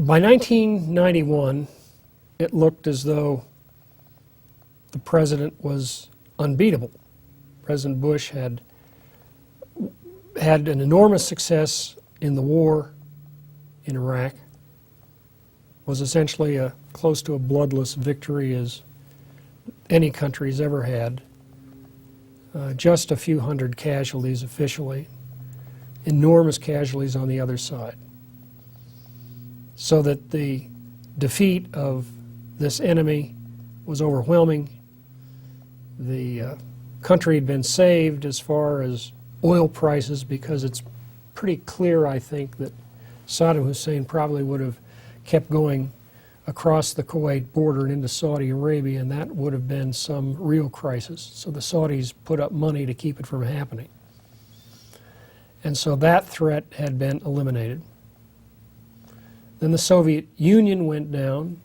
By 1991, it looked as though the president was unbeatable. President Bush had an enormous success in the war in Iraq, was essentially close to a bloodless victory as any country's ever had. Just a few hundred casualties officially, enormous casualties on the other side. So that the defeat of this enemy was overwhelming. The country had been saved as far as oil prices, because it's pretty clear, I think, that Saddam Hussein probably would have kept going across the Kuwait border and into Saudi Arabia, and that would have been some real crisis. So the Saudis put up money to keep it from happening. And so that threat had been eliminated. Then the Soviet Union went down,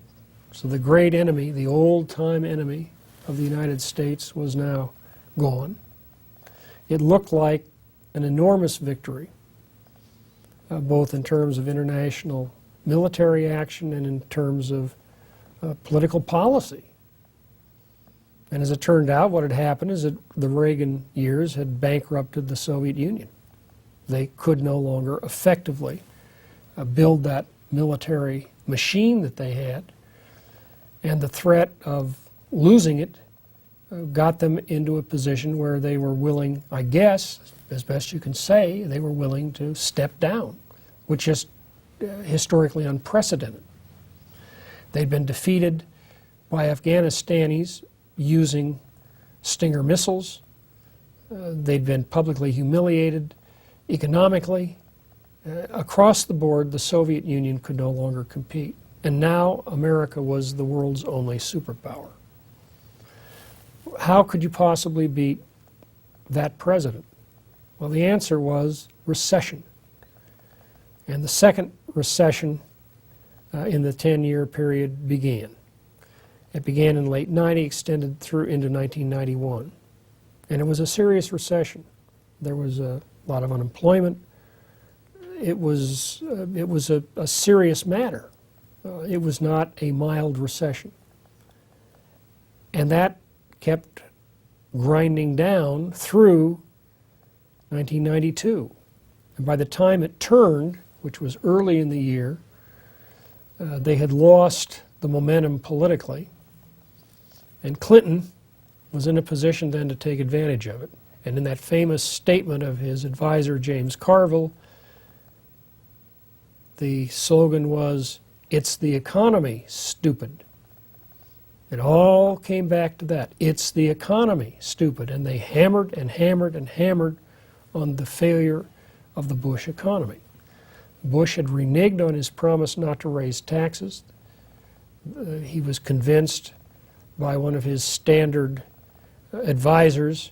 so the great enemy, the old-time enemy of the United States, was now gone. It looked like an enormous victory, both in terms of international military action and in terms of political policy. And as it turned out, what had happened is that the Reagan years had bankrupted the Soviet Union. They could no longer effectively build that military machine that they had, and the threat of losing it got them into a position where they were willing, I guess, as best you can say, they were willing to step down, which is historically unprecedented. They'd been defeated by Afghanistanis using Stinger missiles. They'd been publicly humiliated economically. Across the board, the Soviet Union could no longer compete. And now America was the world's only superpower. How could you possibly beat that president? Well, the answer was recession. And the second recession in the 10-year period began. It began in late 90, extended through into 1991. And it was a serious recession. There was a lot of unemployment. It was a serious matter. It was not a mild recession. And that kept grinding down through 1992. And by the time it turned, which was early in the year, they had lost the momentum politically. And Clinton was in a position then to take advantage of it. And in that famous statement of his advisor, James Carville, the slogan was, "It's the economy, stupid." It all came back to that. It's the economy, stupid. And they hammered and hammered and hammered on the failure of the Bush economy. Bush had reneged on his promise not to raise taxes. He was convinced by one of his standard advisors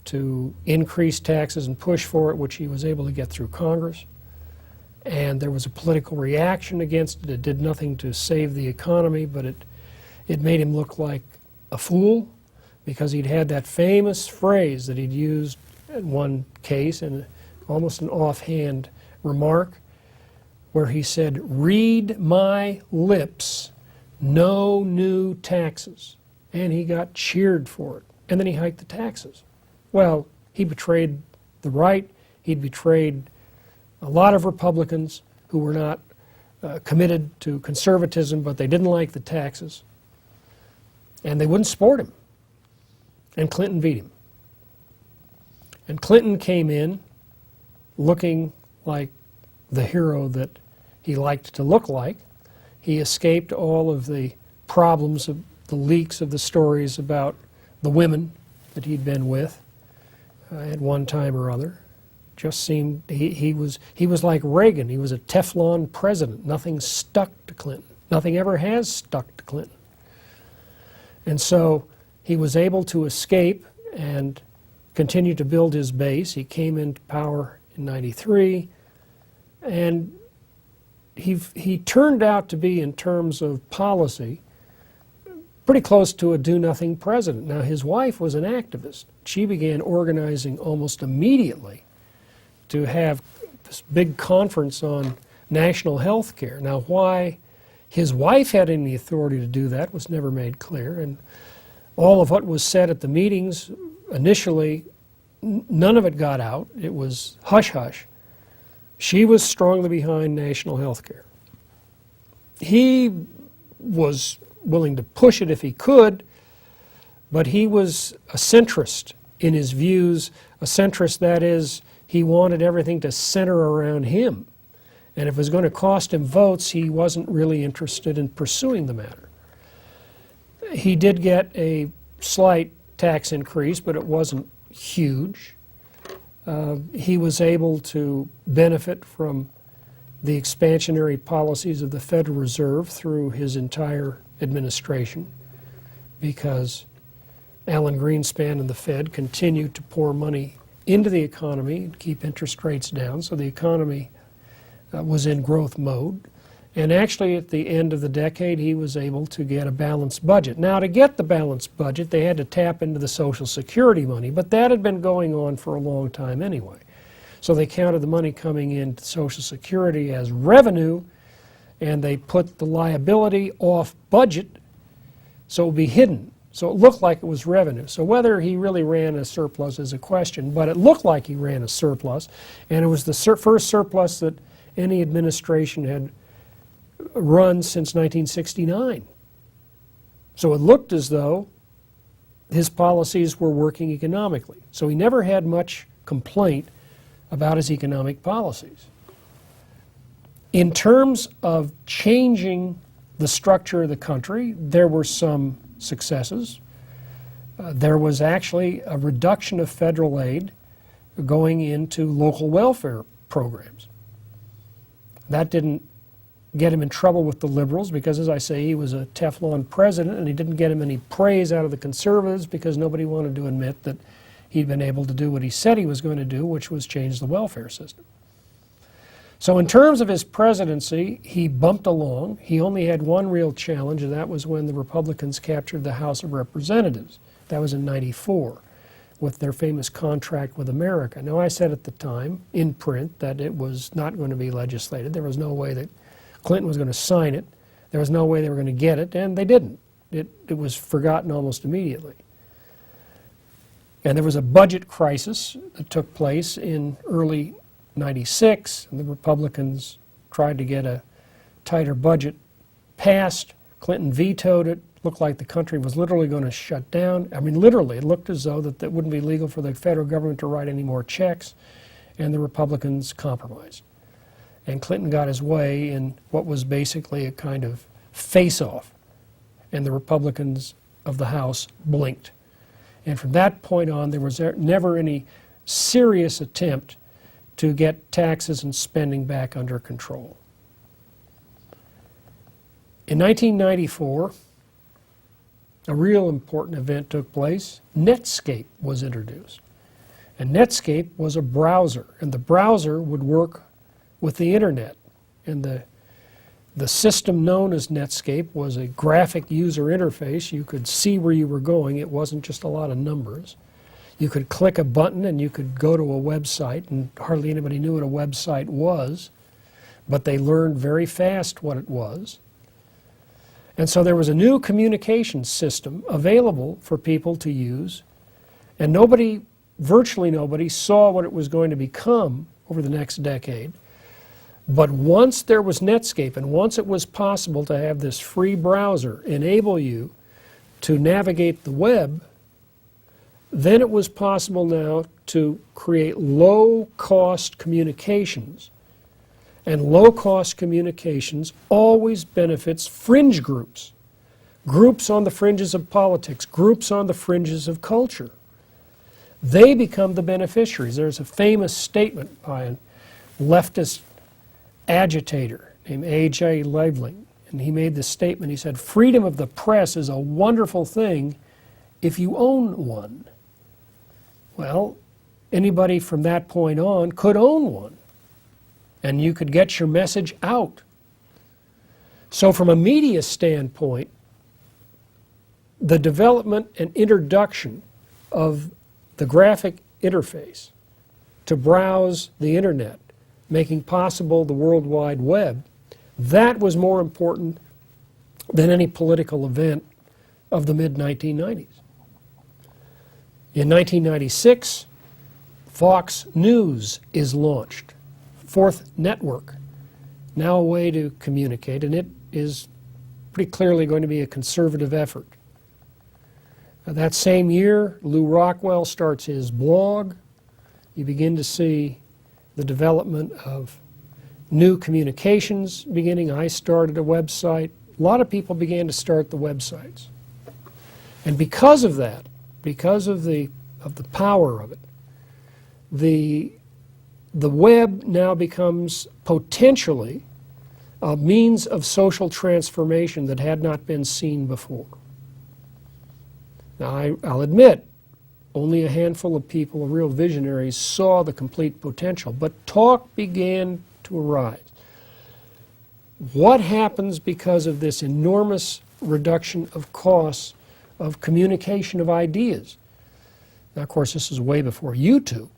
to increase taxes and push for it, which he was able to get through Congress. And there was a political reaction against it. It did nothing to save the economy, but it made him look like a fool, because he'd had that famous phrase that he'd used in one case, in almost an offhand remark, where he said, "Read my lips, no new taxes." And he got cheered for it. And then he hiked the taxes. Well, he betrayed the right. He'd betrayed a lot of Republicans who were not committed to conservatism, but they didn't like the taxes. And they wouldn't support him. And Clinton beat him. And Clinton came in looking like the hero that he liked to look like. He escaped all of the problems of the leaks of the stories about the women that he'd been with at one time or other. Just seemed, he was like Reagan. He was a Teflon president. Nothing stuck to Clinton. Nothing ever has stuck to Clinton. And so he was able to escape and continue to build his base. He came into power in '93, and he turned out to be, in terms of policy, pretty close to a do-nothing president. Now, his wife was an activist. She began organizing almost immediately to have this big conference on national health care. Now, why his wife had any authority to do that was never made clear, and all of what was said at the meetings initially, none of it got out. It was hush-hush. She was strongly behind national health care. He was willing to push it if he could, but he was a centrist in his views. A centrist, that is, he wanted everything to center around him. And if it was going to cost him votes, he wasn't really interested in pursuing the matter. He did get a slight tax increase, but it wasn't huge. He was able to benefit from the expansionary policies of the Federal Reserve through his entire administration, because Alan Greenspan and the Fed continued to pour money into the economy and keep interest rates down, so the economy was in growth mode. And actually, at the end of the decade, he was able to get a balanced budget. Now, to get the balanced budget, they had to tap into the Social Security money, but that had been going on for a long time anyway. So they counted the money coming into Social Security as revenue, and they put the liability off budget so it would be hidden. So it looked like it was revenue. So whether he really ran a surplus is a question, but it looked like he ran a surplus, and it was the first surplus that any administration had run since 1969. So it looked as though his policies were working economically. So he never had much complaint about his economic policies. In terms of changing the structure of the country, there were some successes. There was actually a reduction of federal aid going into local welfare programs. That didn't get him in trouble with the liberals because, as I say, he was a Teflon president, and he didn't get him any praise out of the conservatives because nobody wanted to admit that he'd been able to do what he said he was going to do, which was change the welfare system. So in terms of his presidency, he bumped along. He only had one real challenge, and that was when the Republicans captured the House of Representatives. That was in '94 with their famous contract with America. Now, I said at the time in print that it was not going to be legislated. There was no way that Clinton was going to sign it. There was no way they were going to get it, and they didn't. It was forgotten almost immediately. And there was a budget crisis that took place in early '96, and the Republicans tried to get a tighter budget passed. Clinton vetoed it. Looked like the country was literally going to shut down. I mean, literally, it looked as though that it wouldn't be legal for the federal government to write any more checks, and the Republicans compromised. And Clinton got his way in what was basically a kind of face-off, and the Republicans of the House blinked. And from that point on, there was never any serious attempt to get taxes and spending back under control. In 1994, a real important event took place. Netscape was introduced. And Netscape was a browser, and the browser would work with the internet. And the system known as Netscape was a graphic user interface. You could see where you were going. It wasn't just a lot of numbers. You could click a button and you could go to a website, and hardly anybody knew what a website was, but they learned very fast what it was. And so there was a new communication system available for people to use, and nobody, virtually nobody, saw what it was going to become over the next decade. But once there was Netscape, and once it was possible to have this free browser enable you to navigate the web, then it was possible now to create low-cost communications. And low-cost communications always benefits fringe groups, groups on the fringes of politics, groups on the fringes of culture. They become the beneficiaries. There's a famous statement by a leftist agitator named A.J. Liebling, and he made this statement. He said, "Freedom of the press is a wonderful thing if you own one." Well, anybody from that point on could own one, and you could get your message out. So from a media standpoint, the development and introduction of the graphic interface to browse the internet making possible the World Wide Web, that was more important than any political event of the mid-1990s. In 1996, Fox News is launched, fourth network, now a way to communicate, and it is pretty clearly going to be a conservative effort. That same year, Lew Rockwell starts his blog. You begin to see the development of new communications beginning. I started a website. A lot of people began to start the websites. And because of that, because of the power of it, the web now becomes potentially a means of social transformation that had not been seen before. Now, I'll admit, only a handful of people, real visionaries, saw the complete potential, but talk began to arise. What happens because of this enormous reduction of costs of communication of ideas? Now, of course, this is way before YouTube.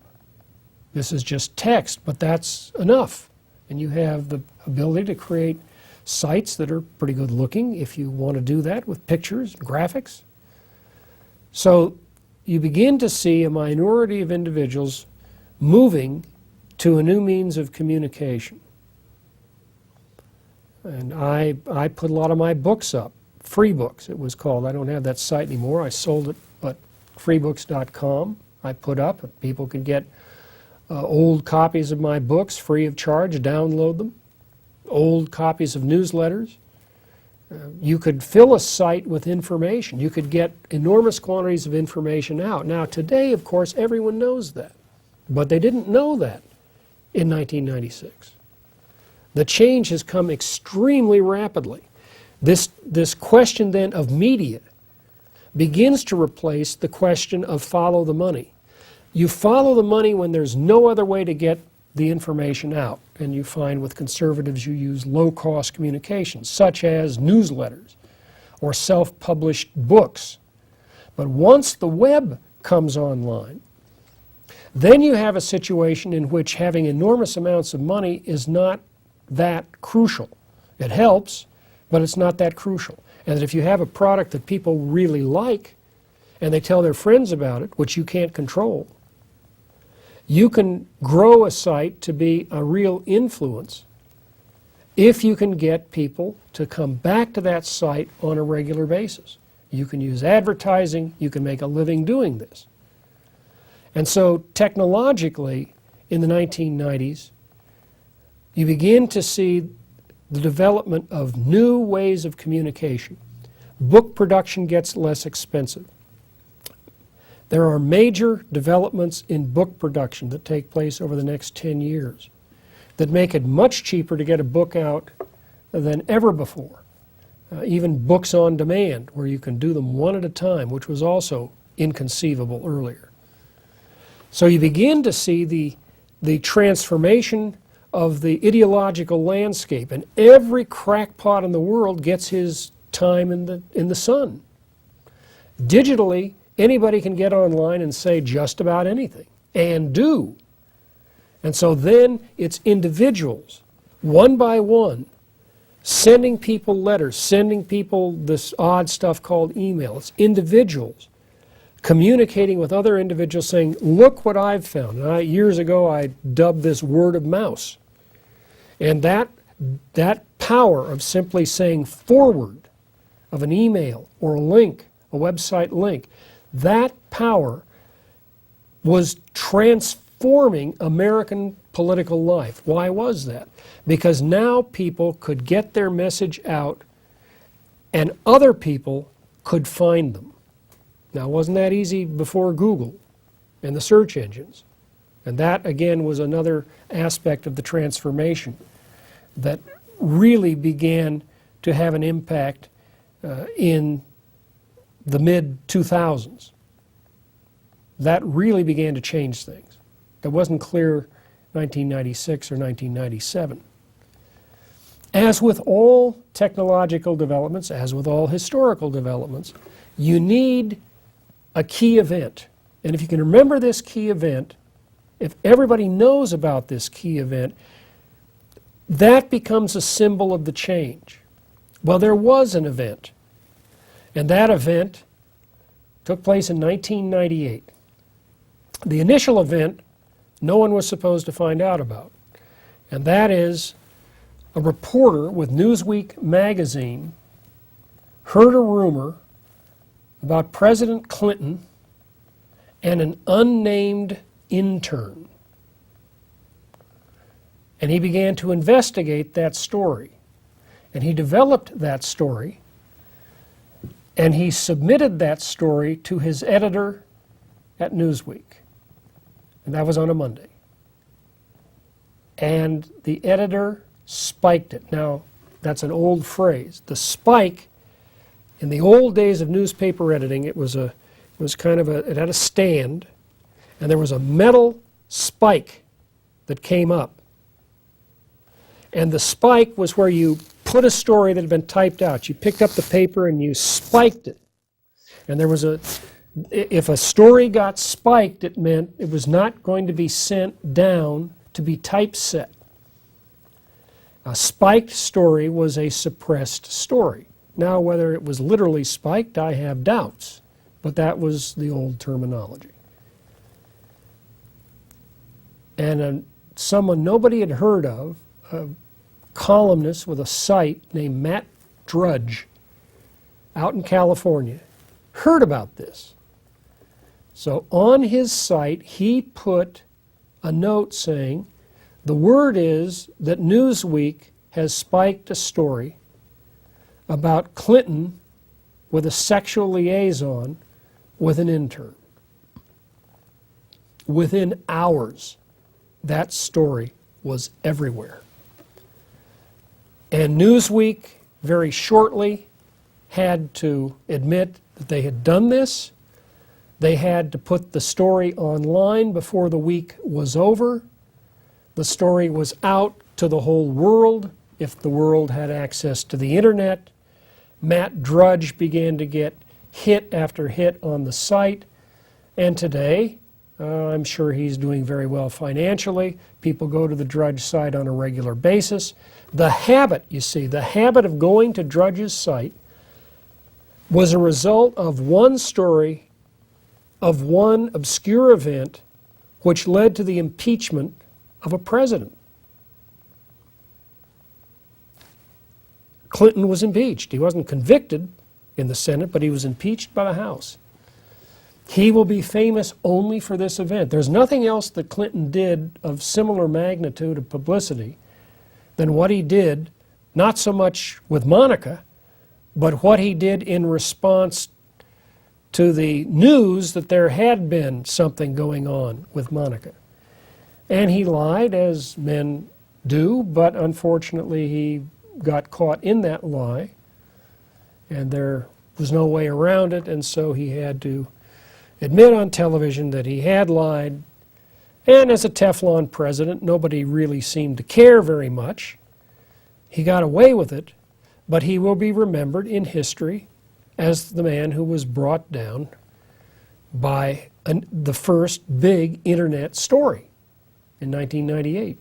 This is just text, but that's enough. And you have the ability to create sites that are pretty good looking if you want to do that with pictures and graphics. So you begin to see a minority of individuals moving to a new means of communication. And I put a lot of my books up, free books it was called. I don't have that site anymore. I sold it, but freebooks.com I put up. People could get old copies of my books free of charge, download them, old copies of newsletters. You could fill a site with information. You could get enormous quantities of information out. Now today, of course, everyone knows that, but they didn't know that in 1996. The change has come extremely rapidly. This question then of media begins to replace the question of follow the money. You follow the money when there's no other way to get the information out. And you find with conservatives you use low-cost communications, such as newsletters or self-published books. But once the web comes online, then you have a situation in which having enormous amounts of money is not that crucial. It helps, but it's not that crucial. And that if you have a product that people really like, and they tell their friends about it, which you can't control, you can grow a site to be a real influence if you can get people to come back to that site on a regular basis. You can use advertising, you can make a living doing this. And so technologically, in the 1990s, you begin to see the development of new ways of communication. Book production gets less expensive. There are major developments in book production that take place over the next 10 years that make it much cheaper to get a book out than ever before. Even books on demand, where you can do them one at a time, which was also inconceivable earlier. So you begin to see the transformation of the ideological landscape, and every crackpot in the world gets his time in the sun. Digitally, anybody can get online and say just about anything, and do. And so then it's individuals, one by one, sending people letters, sending people this odd stuff called email. It's individuals communicating with other individuals saying, look what I've found. And years ago I dubbed this word of mouse. And that power of simply saying forward of an email or a link, a website link, that power was transforming American political life. Why was that? Because now people could get their message out and other people could find them. Now, wasn't that easy before Google and the search engines? And that, again, was another aspect of the transformation that really began to have an impact in the mid-2000s. That really began to change things. That wasn't clear 1996 or 1997. As with all technological developments, as with all historical developments, you need a key event. And if you can remember this key event, if everybody knows about this key event, that becomes a symbol of the change. Well, there was an event, and that event took place in 1998. The initial event, no one was supposed to find out about, and that is a reporter with Newsweek magazine heard a rumor about President Clinton and an unnamed intern. And he began to investigate that story. And he developed that story, and he submitted that story to his editor at Newsweek. And that was on a Monday. And the editor spiked it. Now, that's an old phrase. The spike, in the old days of newspaper editing, it had a stand, and there was a metal spike that came up. And the spike was where you put a story that had been typed out. You picked up the paper and you spiked it. And there was if a story got spiked, it meant it was not going to be sent down to be typeset. A spiked story was a suppressed story. Now, whether it was literally spiked, I have doubts, but that was the old terminology. And someone nobody had heard of, a columnist with a site named Matt Drudge out in California, heard about this. So on his site, he put a note saying, the word is that Newsweek has spiked a story about Clinton with a sexual liaison with an intern. Within hours, that story was everywhere. And Newsweek very shortly had to admit that they had done this. They had to put the story online before the week was over. The story was out to the whole world, if the world had access to the internet. Matt Drudge began to get hit after hit on the site. And today, I'm sure he's doing very well financially. People go to the Drudge site on a regular basis. The habit, you see, the habit of going to Drudge's site was a result of one story, of one obscure event, which led to the impeachment of a president. Clinton was impeached. He wasn't convicted in the Senate, but he was impeached by the House. He will be famous only for this event. There's nothing else that Clinton did of similar magnitude of publicity than what he did, not so much with Monica, but what he did in response to the news that there had been something going on with Monica. And he lied, as men do, but unfortunately he got caught in that lie, and there was no way around it, and so he had to admit on television that he had lied. And as a Teflon president, nobody really seemed to care very much. He got away with it, but he will be remembered in history as the man who was brought down by the first big internet story in 1998.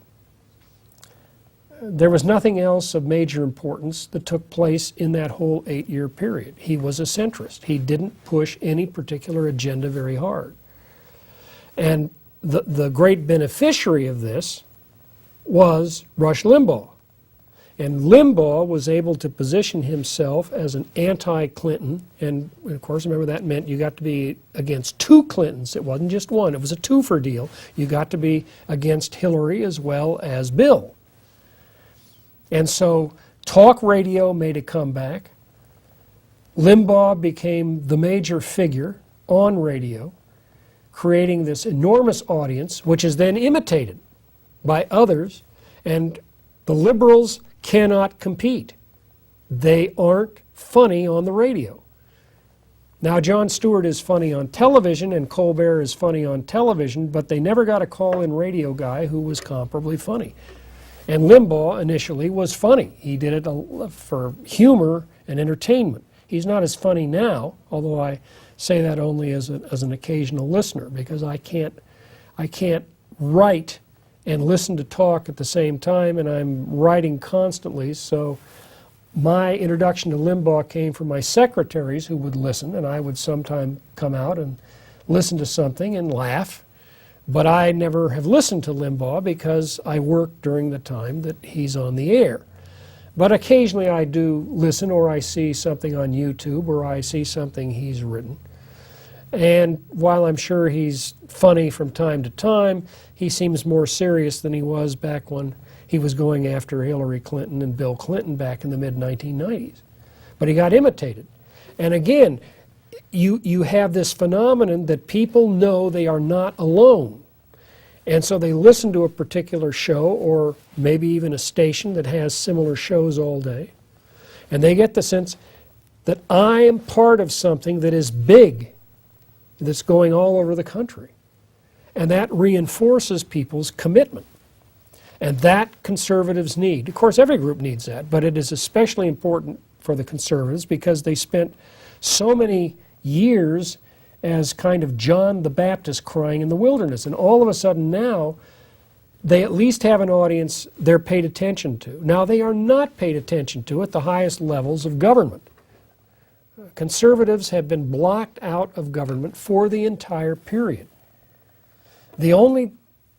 There was nothing else of major importance that took place in that whole 8-year period. He was a centrist. He didn't push any particular agenda very hard. And the great beneficiary of this was Rush Limbaugh. And Limbaugh was able to position himself as an anti-Clinton, and of course, remember, that meant you got to be against two Clintons. It wasn't just one. It was a twofer deal. You got to be against Hillary as well as Bill. And so talk radio made a comeback. Limbaugh became the major figure on radio, creating this enormous audience, which is then imitated by others, and the liberals cannot compete. They aren't funny on the radio. Now, Jon Stewart is funny on television, and Colbert is funny on television, but they never got a call-in radio guy who was comparably funny. And Limbaugh initially was funny. He did it for humor and entertainment. He's not as funny now, although I say that only as an occasional listener, because I can't write and listen to talk at the same time, and I'm writing constantly, so my introduction to Limbaugh came from my secretaries who would listen, and I would sometime come out and listen to something and laugh. But I never have listened to Limbaugh because I work during the time that he's on the air. But occasionally I do listen, or I see something on YouTube, or I see something he's written. And while I'm sure he's funny from time to time, he seems more serious than he was back when he was going after Hillary Clinton and Bill Clinton back in the mid-1990s. But he got imitated. And again, you have this phenomenon that people know they are not alone. And so they listen to a particular show, or maybe even a station that has similar shows all day. And they get the sense that I am part of something that is big, that's going all over the country. And that reinforces people's commitment. And that conservatives need. Of course, every group needs that, but it is especially important for the conservatives because they spent so many years as kind of John the Baptist crying in the wilderness. And all of a sudden now, they at least have an audience they're paid attention to. Now, they are not paid attention to at the highest levels of government. Conservatives have been blocked out of government for the entire period. The only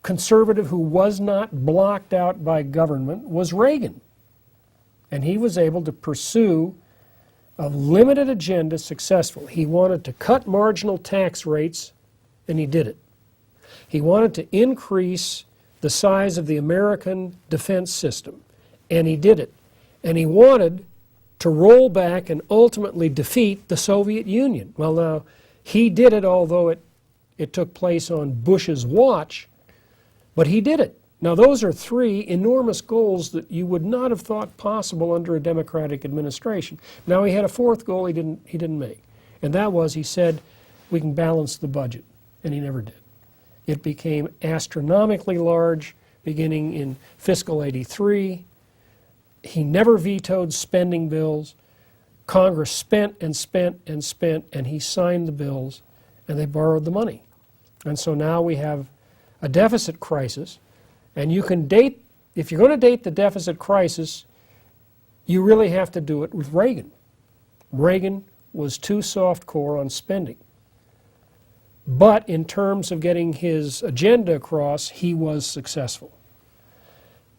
conservative who was not blocked out by government was Reagan. And he was able to pursue a limited agenda successful. He wanted to cut marginal tax rates, and he did it. He wanted to increase the size of the American defense system, and he did it. And he wanted to roll back and ultimately defeat the Soviet Union. Well, now, he did it, although it took place on Bush's watch, but he did it. Now, those are three enormous goals that you would not have thought possible under a Democratic administration. Now, he had a fourth goal he didn't make, and that was he said we can balance the budget, and he never did. It became astronomically large beginning in fiscal '83. He never vetoed spending bills. Congress spent and spent and spent, and he signed the bills, and they borrowed the money. And so now we have a deficit crisis. And you can date, if you're going to date the deficit crisis, you really have to do it with Reagan. Reagan was too soft-core on spending. But in terms of getting his agenda across, he was successful.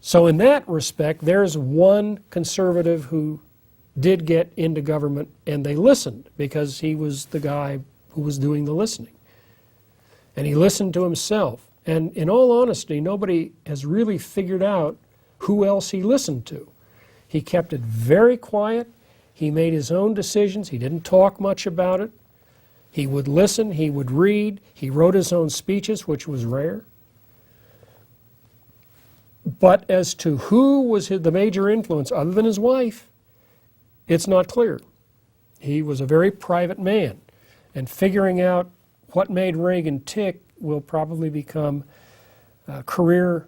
So in that respect, there's one conservative who did get into government, and they listened because he was the guy who was doing the listening. And he listened to himself. And in all honesty, nobody has really figured out who else he listened to. He kept it very quiet. He made his own decisions. He didn't talk much about it. He would listen. He would read. He wrote his own speeches, which was rare. But as to who was the major influence, other than his wife, it's not clear. He was a very private man. And figuring out what made Reagan tick will probably become career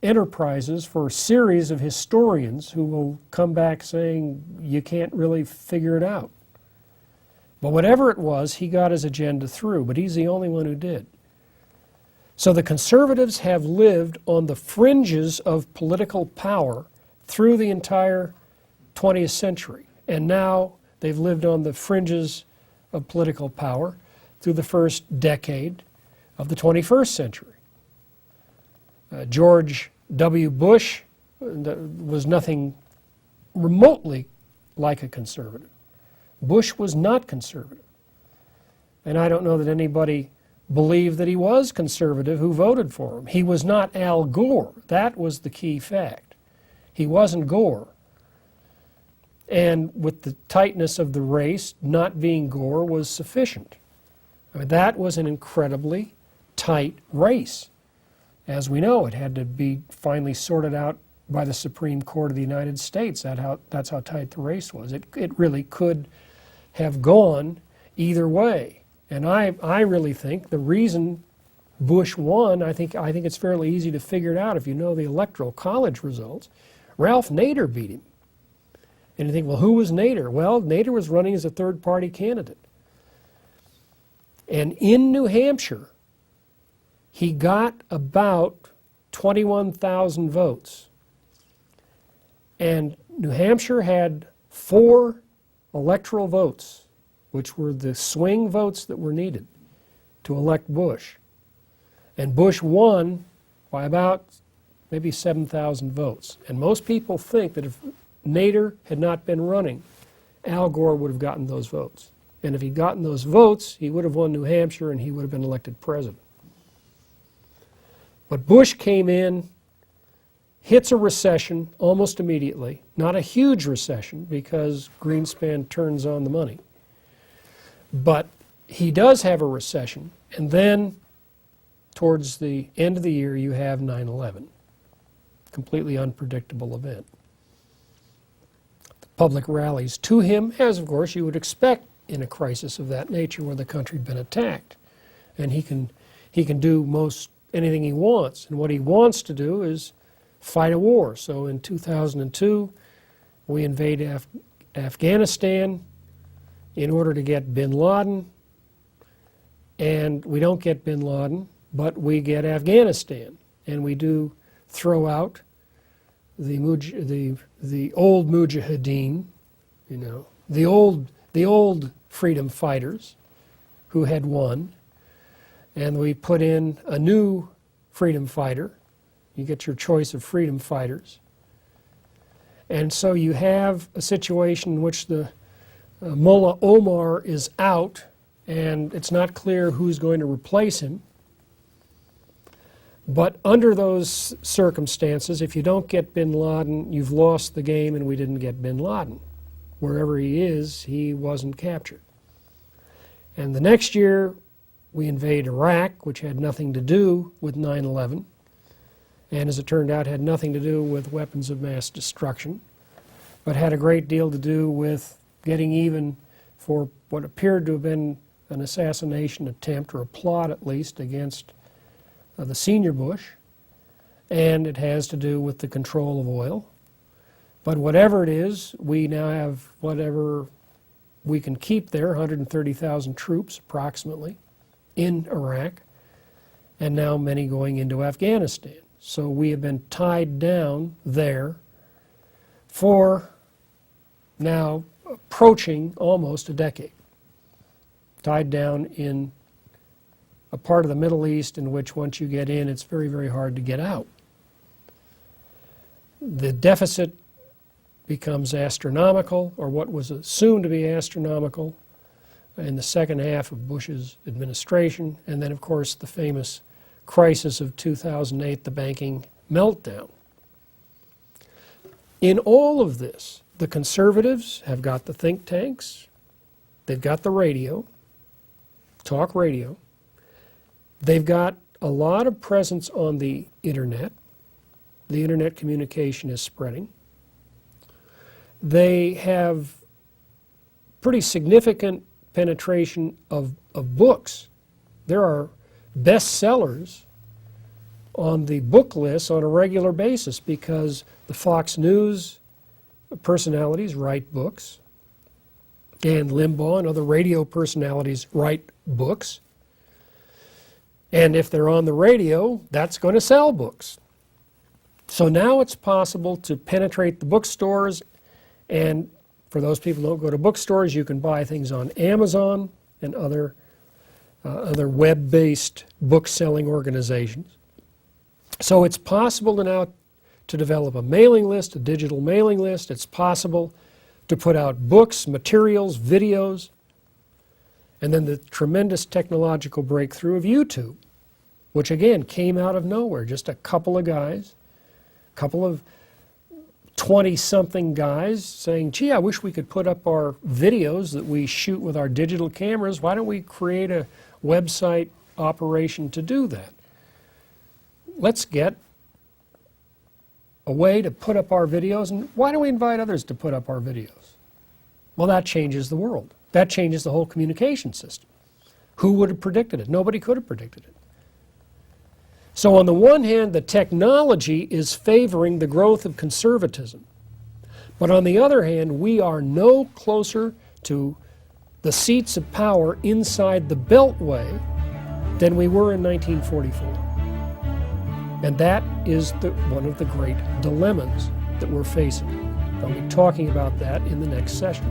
enterprises for a series of historians who will come back saying you can't really figure it out. But whatever it was, he got his agenda through, but he's the only one who did. So the conservatives have lived on the fringes of political power through the entire 20th century, and now they've lived on the fringes of political power through the first decade of the 21st century. George W. Bush was nothing remotely like a conservative. Bush was not conservative. And I don't know that anybody believed that he was conservative who voted for him. He was not Al Gore. That was the key fact. He wasn't Gore. And with the tightness of the race, not being Gore was sufficient. I mean, that was an incredibly tight race. As we know, it had to be finally sorted out by the Supreme Court of the United States. That's how tight the race was. It really could have gone either way. And I really think the reason Bush won, I think it's fairly easy to figure it out if you know the Electoral College results. Ralph Nader beat him. And you think, well, who was Nader? Well, Nader was running as a third-party candidate. And in New Hampshire, he got about 21,000 votes. And New Hampshire had 4 electoral votes, which were the swing votes that were needed to elect Bush. And Bush won by about maybe 7,000 votes. And most people think that if Nader had not been running, Al Gore would have gotten those votes. And if he'd gotten those votes, he would have won New Hampshire and he would have been elected president. But Bush came in, hits a recession almost immediately. Not a huge recession because Greenspan turns on the money. But he does have a recession. And then towards the end of the year, you have 9/11. Completely unpredictable event. The public rallies to him, as of course you would expect in a crisis of that nature where the country had been attacked. And he can do most anything he wants. And what he wants to do is fight a war. So in 2002, we invade Afghanistan in order to get bin Laden. And we don't get bin Laden, but we get Afghanistan. And we do throw out the old Mujahideen, you know, the old freedom fighters who had won, and we put in a new freedom fighter. You get your choice of freedom fighters. And so you have a situation in which the Mullah Omar is out, and it's not clear who's going to replace him. But under those circumstances, if you don't get bin Laden, you've lost the game, and we didn't get bin Laden. Wherever he is, he wasn't captured. And the next year, we invade Iraq, which had nothing to do with 9/11, and as it turned out, had nothing to do with weapons of mass destruction, but had a great deal to do with getting even for what appeared to have been an assassination attempt, or a plot at least, against the senior Bush, and it has to do with the control of oil. But whatever it is, we now have whatever we can keep there, 130,000 troops approximately in Iraq, and now many going into Afghanistan. So we have been tied down there for now approaching almost a decade. Tied down in a part of the Middle East in which once you get in, it's very, very hard to get out. The deficit becomes astronomical, or what was assumed to be astronomical, in the second half of Bush's administration, and then, of course, the famous crisis of 2008, the banking meltdown. In all of this, the conservatives have got the think tanks, they've got the radio, talk radio, they've got a lot of presence on the internet. The internet communication is spreading. They have pretty significant penetration of books. There are bestsellers on the book list on a regular basis because the Fox News personalities write books, and Limbaugh and other radio personalities write books. And if they're on the radio, that's going to sell books. So now it's possible to penetrate the bookstores, and for those people who don't go to bookstores, you can buy things on Amazon and other web-based book-selling organizations. So it's possible now to develop a mailing list, a digital mailing list. It's possible to put out books, materials, videos, and then the tremendous technological breakthrough of YouTube, which again came out of nowhere. Just a couple of guys, a couple of 20-something guys saying, gee, I wish we could put up our videos that we shoot with our digital cameras. Why don't we create a website operation to do that? Let's get a way to put up our videos, and why don't we invite others to put up our videos? Well, that changes the world. That changes the whole communication system. Who would have predicted it? Nobody could have predicted it. So on the one hand, the technology is favoring the growth of conservatism. But on the other hand, we are no closer to the seats of power inside the Beltway than we were in 1944. And that is one of the great dilemmas that we're facing. I'll be talking about that in the next session.